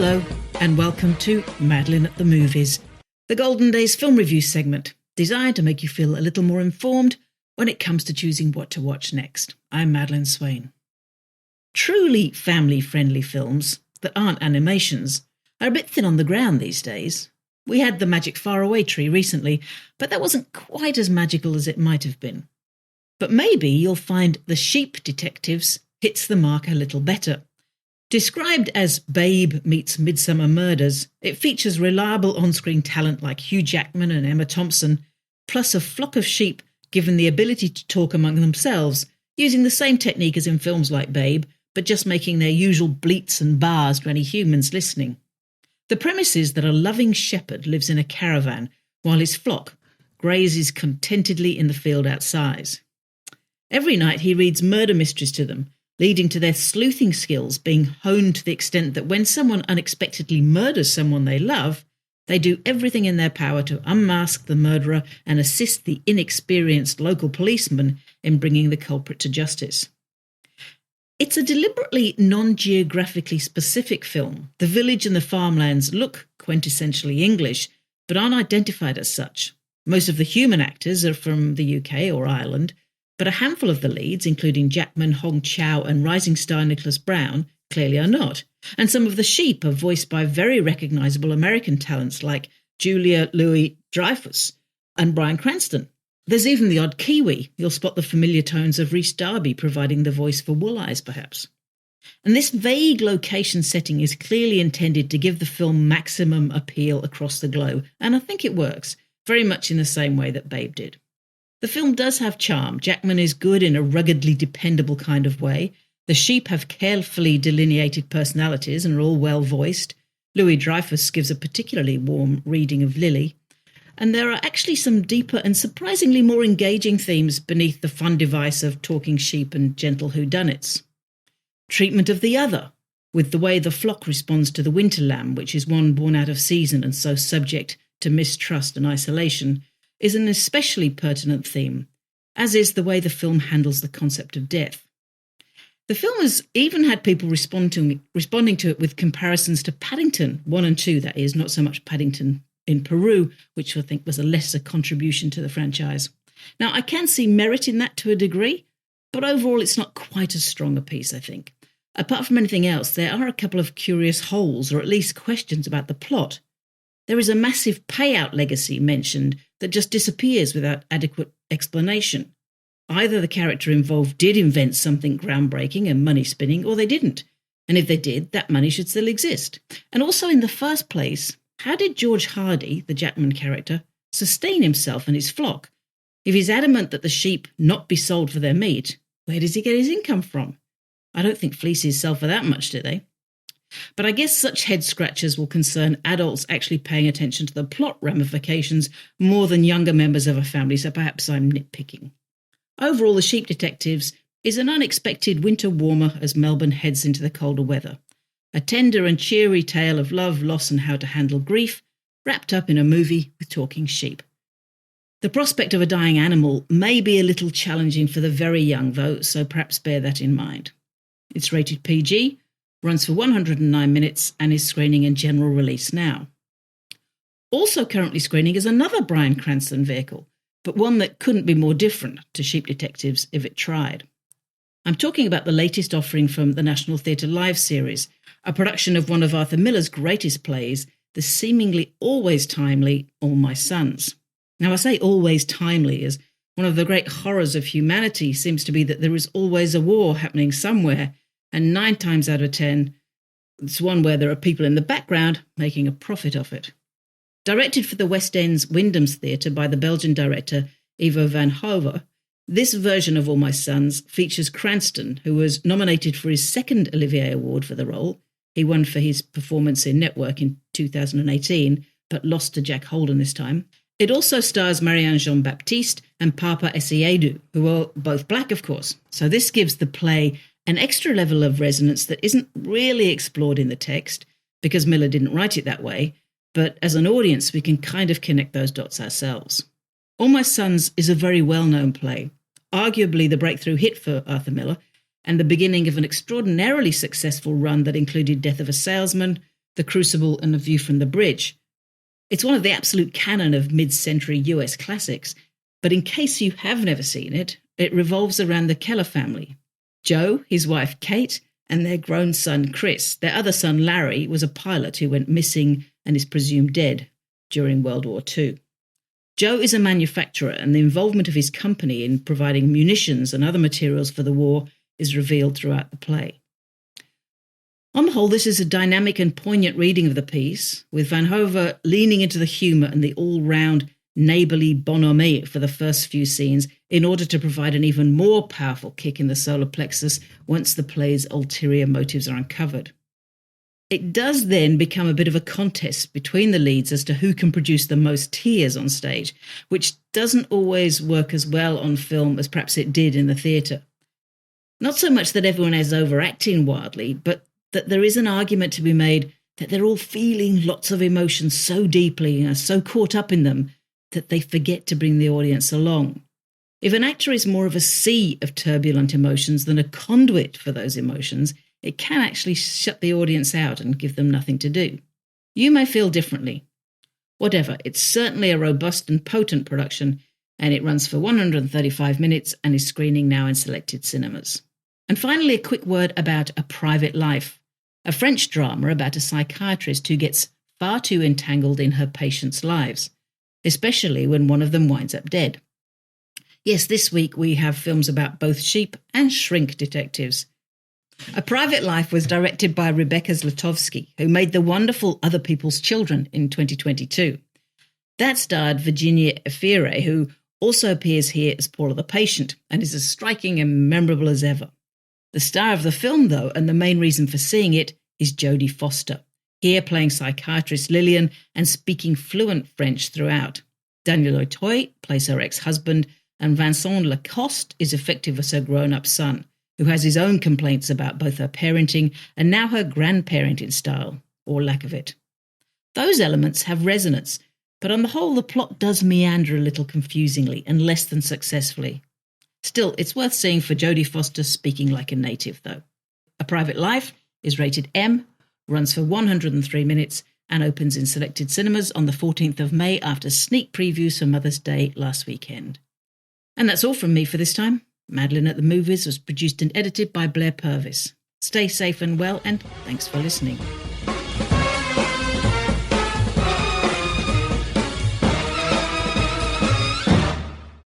Hello, and welcome to Madeleine at the Movies, the Golden Days film review segment, designed to make you feel a little more informed when it comes to choosing what to watch next. I'm Madeleine Swain. Truly family-friendly films that aren't animations are a bit thin on the ground these days. We had The Magic Faraway Tree recently, but that wasn't quite as magical as it might have been. But maybe you'll find The Sheep Detectives hits the mark a little better. Described as Babe meets Midsummer Murders, it features reliable on-screen talent like Hugh Jackman and Emma Thompson, plus a flock of sheep given the ability to talk among themselves, using the same technique as in films like Babe, but just making their usual bleats and bars to any humans listening. The premise is that a loving shepherd lives in a caravan while his flock grazes contentedly in the field outside. Every night he reads murder mysteries to them, leading to their sleuthing skills being honed to the extent that when someone unexpectedly murders someone they love, they do everything in their power to unmask the murderer and assist the inexperienced local policeman in bringing the culprit to justice. It's a deliberately non-geographically specific film. The village and the farmlands look quintessentially English, but aren't identified as such. Most of the human actors are from the UK or Ireland, but a handful of the leads, including Jackman, Hong Chow and rising star Nicholas Brown, clearly are not. And some of the sheep are voiced by very recognisable American talents like Julia Louis-Dreyfus and Bryan Cranston. There's even the odd Kiwi. You'll spot the familiar tones of Rhys Darby providing the voice for Wool Eyes, perhaps. And this vague location setting is clearly intended to give the film maximum appeal across the globe, and I think it works, very much in the same way that Babe did. The film does have charm. Jackman is good in a ruggedly dependable kind of way. The sheep have carefully delineated personalities and are all well voiced. Louis-Dreyfus gives a particularly warm reading of Lily. And there are actually some deeper and surprisingly more engaging themes beneath the fun device of talking sheep and gentle whodunits. Treatment of the other, with the way the flock responds to the winter lamb, which is one born out of season and so subject to mistrust and isolation, is an especially pertinent theme, as is the way the film handles the concept of death. The film has even had people responding to it with comparisons to Paddington 1 and 2, that is, not so much Paddington in Peru, which I think was a lesser contribution to the franchise. Now, I can see merit in that to a degree, but overall it's not quite as strong a piece, I think. Apart from anything else, there are a couple of curious holes, or at least questions about the plot. There is a massive payout legacy mentioned that just disappears without adequate explanation. Either the character involved did invent something groundbreaking and money-spinning, or they didn't. And if they did, that money should still exist. And also, in the first place, how did George Hardy, the Jackman character, sustain himself and his flock? If he's adamant that the sheep not be sold for their meat, where does he get his income from? I don't think fleeces sell for that much, do they? But I guess such head-scratchers will concern adults actually paying attention to the plot ramifications more than younger members of a family, so perhaps I'm nitpicking. Overall, The Sheep Detectives is an unexpected winter warmer as Melbourne heads into the colder weather. A tender and cheery tale of love, loss and how to handle grief, wrapped up in a movie with talking sheep. The prospect of a dying animal may be a little challenging for the very young, though, so perhaps bear that in mind. It's rated PG, runs for 109 minutes and is screening in general release now. Also currently screening is another Bryan Cranston vehicle, but one that couldn't be more different to Sheep Detectives if it tried. I'm talking about the latest offering from the National Theatre Live series, a production of one of Arthur Miller's greatest plays, the seemingly always timely All My Sons. Now I say always timely as one of the great horrors of humanity seems to be that there is always a war happening somewhere, and 9 times out of 10, it's one where there are people in the background making a profit of it. Directed for the West End's Wyndham's Theatre by the Belgian director Ivo van Hove, this version of All My Sons features Cranston, who was nominated for his second Olivier Award for the role. He won for his performance in Network in 2018, but lost to Jack Holden this time. It also stars Marianne Jean-Baptiste and Papa Essiedu, who are both black, of course. So this gives the play an extra level of resonance that isn't really explored in the text, because Miller didn't write it that way, but as an audience we can kind of connect those dots ourselves. All My Sons is a very well-known play, arguably the breakthrough hit for Arthur Miller, and the beginning of an extraordinarily successful run that included Death of a Salesman, The Crucible and A View from the Bridge. It's one of the absolute canon of mid-century US classics, but in case you have never seen it, it revolves around the Keller family. Joe, his wife Kate, and their grown son Chris. Their other son Larry was a pilot who went missing and is presumed dead during World War II. Joe is a manufacturer, and the involvement of his company in providing munitions and other materials for the war is revealed throughout the play. On the whole, this is a dynamic and poignant reading of the piece, with Van Hove leaning into the humour and the all-round neighbourly bonhomie for the first few scenes in order to provide an even more powerful kick in the solar plexus once the play's ulterior motives are uncovered. It does then become a bit of a contest between the leads as to who can produce the most tears on stage, which doesn't always work as well on film as perhaps it did in the theatre. Not so much that everyone is overacting wildly, but that there is an argument to be made that they're all feeling lots of emotions so deeply and are so caught up in them that they forget to bring the audience along. If an actor is more of a sea of turbulent emotions than a conduit for those emotions, it can actually shut the audience out and give them nothing to do. You may feel differently. Whatever, it's certainly a robust and potent production, and it runs for 135 minutes and is screening now in selected cinemas. And finally, a quick word about A Private Life, a French drama about a psychiatrist who gets far too entangled in her patients' lives, especially when one of them winds up dead. Yes, this week we have films about both sheep and shrink detectives. A Private Life was directed by Rebecca Zlotowski, who made the wonderful Other People's Children in 2022. That starred Virginia Efira, who also appears here as Paula the patient and is as striking and memorable as ever. The star of the film, though, and the main reason for seeing it, is Jodie Foster, here playing psychiatrist Lillian and speaking fluent French throughout. Daniel Auteuil plays her ex-husband, and Vincent Lacoste is effective as her grown-up son, who has his own complaints about both her parenting and now her grandparenting style, or lack of it. Those elements have resonance, but on the whole the plot does meander a little confusingly and less than successfully. Still, it's worth seeing for Jodie Foster speaking like a native, though. A Private Life is rated M, runs for 103 minutes, and opens in selected cinemas on the 14th of May after sneak previews for Mother's Day last weekend. And that's all from me for this time. Madeleine at the Movies was produced and edited by Blair Purvis. Stay safe and well, and thanks for listening.